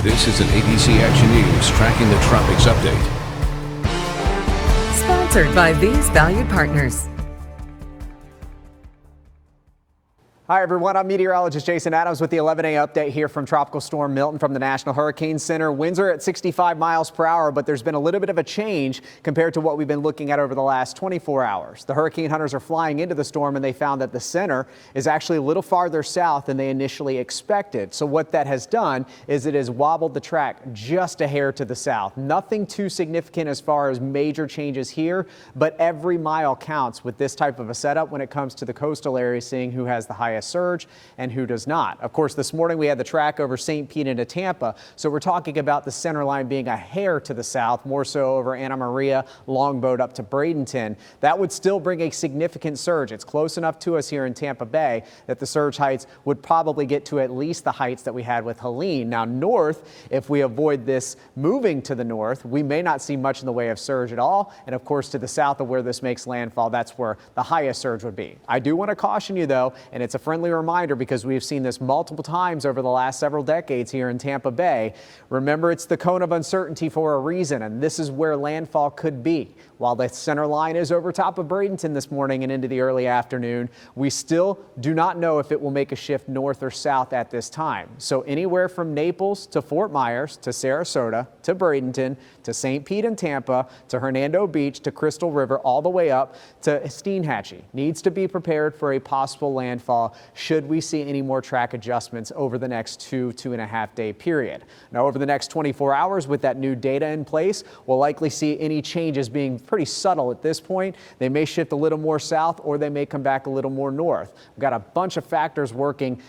This is an ABC Action News tracking the Tropics update. Sponsored by these valued partners. Hi everyone, I'm meteorologist Jason Adams with the 11 a.m. update here from Tropical Storm Milton from the National Hurricane Center. Winds are at 65 miles per hour, but there's been a little bit of a change compared to what we've been looking at over the last 24 hours. The hurricane hunters are flying into the storm and they found that the center is actually a little farther south than they initially expected. So what that has done is it has wobbled the track just a hair to the south. Nothing too significant as far as major changes here, but every mile counts with this type of a setup when it comes to the coastal area, seeing who has the highest surge and who does not. Of course, this morning we had the track over St. Pete into Tampa, so we're talking about the center line being a hair to the south, more so over Anna Maria, Longboat up to Bradenton. That would still bring a significant surge. It's close enough to us here in Tampa Bay that the surge heights would probably get to at least the heights that we had with Helene. Now north, if we avoid this moving to the north, we may not see much in the way of surge at all. And of course, to the south of where this makes landfall, that's where the highest surge would be. I do want to caution you though, and it's a friendly reminder because we've seen this multiple times over the last several decades here in Tampa Bay. Remember, it's the cone of uncertainty for a reason, and this is where landfall could be. While the center line is over top of Bradenton this morning and into the early afternoon, we still do not know if it will make a shift north or south at this time. So anywhere from Naples to Fort Myers to Sarasota to Bradenton to St. Pete and Tampa to Hernando Beach to Crystal River all the way up to Steenhatchee needs to be prepared for a possible landfall should we see any more track adjustments over the next 2.5 day period. Now over the next 24 hours with that new data in place, we'll likely see any changes being pretty subtle at this point. They may shift a little more south or they may come back a little more north. We've got a bunch of factors working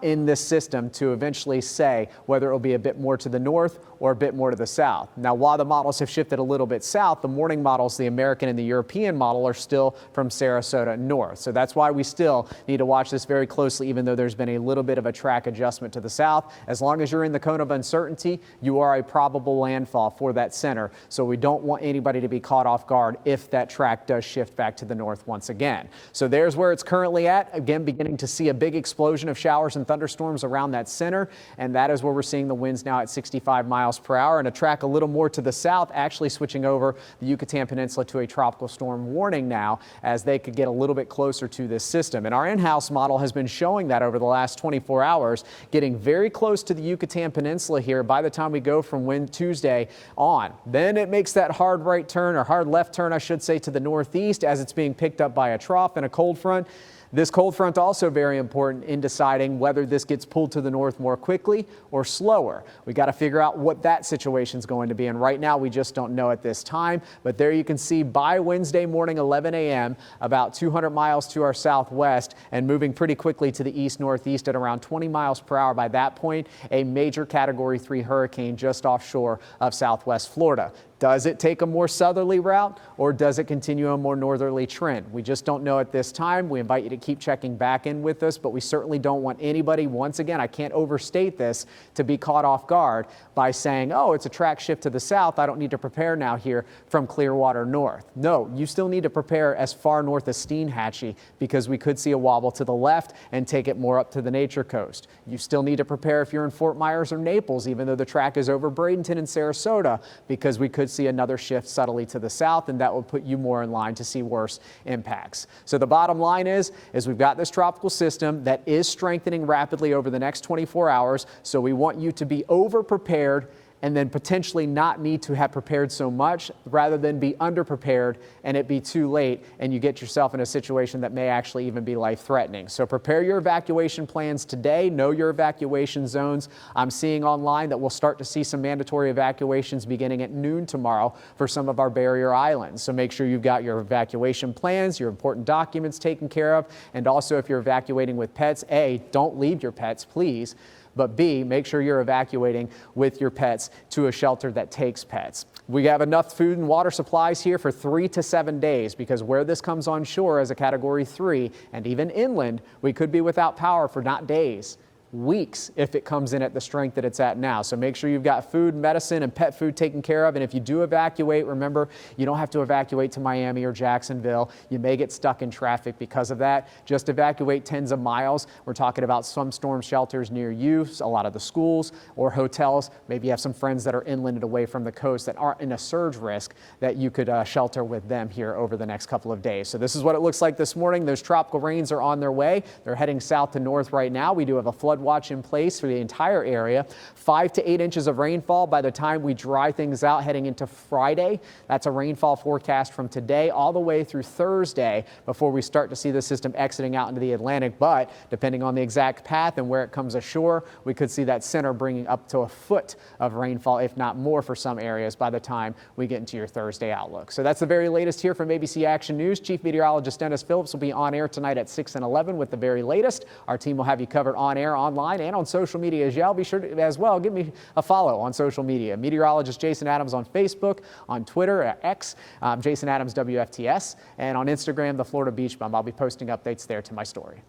in this system to eventually say whether it will be a bit more to the north or a bit more to the south. Now while the models have shifted a little bit south, the morning models, the American and the European model, are still from Sarasota north. So that's why we still need to watch this very closely, even though there's been a little bit of a track adjustment to the south. As long as you're in the cone of uncertainty, you are a probable landfall for that center. So we don't want anybody to be caught off guard if that track does shift back to the north once again. So there's where it's currently at. Again, beginning to see a big explosion of showers and thunderstorms around that center. And that is where we're seeing the winds now at 65 miles per hour, and a track a little more to the south, actually switching over the Yucatan Peninsula to a tropical storm warning now, as they could get a little bit closer to this system. And our in-house model has been showing that over the last 24 hours, getting very close to the Yucatan Peninsula here by the time we go from Tuesday on. Then it makes that hard right turn, or hard left turn, I should say, to the northeast as it's being picked up by a trough and a cold front. This cold front also very important in deciding whether this gets pulled to the north more quickly or slower. We got to figure out what that situation is going to be, and right now we just don't know at this time. But there you can see by Wednesday morning 11 a.m. about 200 miles to our southwest and moving pretty quickly to the east-northeast at around 20 miles per hour. By that point, a major Category 3 hurricane just offshore of southwest Florida. Does it take a more southerly route, or does it continue a more northerly trend? We just don't know at this time. We invite you to keep checking back in with us, but we certainly don't want anybody, once again, I can't overstate this, to be caught off guard by saying, oh, it's a track shift to the south, I don't need to prepare now here from Clearwater north. No, you still need to prepare as far north as Steenhatchee, because we could see a wobble to the left and take it more up to the Nature Coast. You still need to prepare if you're in Fort Myers or Naples, even though the track is over Bradenton and Sarasota, because we could see another shift subtly to the south, and that will put you more in line to see worse impacts. So the bottom line is we've got this tropical system that is strengthening rapidly over the next 24 hours. So we want you to be over prepared and then potentially not need to have prepared so much, rather than be underprepared and it be too late and you get yourself in a situation that may actually even be life-threatening. So prepare your evacuation plans today. Know your evacuation zones. I'm seeing online that we'll start to see some mandatory evacuations beginning at noon tomorrow for some of our barrier islands. So make sure you've got your evacuation plans, your important documents taken care of, and also if you're evacuating with pets, A, don't leave your pets, please. But B, make sure you're evacuating with your pets to a shelter that takes pets. We have enough food and water supplies here for 3 to 7 days, because where this comes on shore as a Category 3 and even inland, we could be without power for not days, weeks if it comes in at the strength that it's at now. So make sure you've got food, medicine, and pet food taken care of. And if you do evacuate, remember, you don't have to evacuate to Miami or Jacksonville. You may get stuck in traffic because of that. Just evacuate tens of miles. We're talking about some storm shelters near you, a lot of the schools or hotels. Maybe you have some friends that are inland and away from the coast that aren't in a surge risk that you could shelter with them here over the next couple of days. So this is what it looks like this morning. Those tropical rains are on their way. They're heading south to north right now. We do have a flood watch in place for the entire area. 5 to 8 inches of rainfall by the time we dry things out heading into Friday. That's a rainfall forecast from today all the way through Thursday before we start to see the system exiting out into the Atlantic. But depending on the exact path and where it comes ashore, we could see that center bringing up to a foot of rainfall, if not more, for some areas by the time we get into your Thursday outlook. So that's the very latest here from ABC Action News. Chief Meteorologist Dennis Phillips will be on air tonight at 6 and 11 with the very latest. Our team will have you covered on air, online, and on social media as well. Be sure to, as well, give me a follow on social media. Meteorologist Jason Adams on Facebook, on Twitter, at X, Jason Adams WFTS, and on Instagram, the Florida Beach Bum. I'll be posting updates there to my story.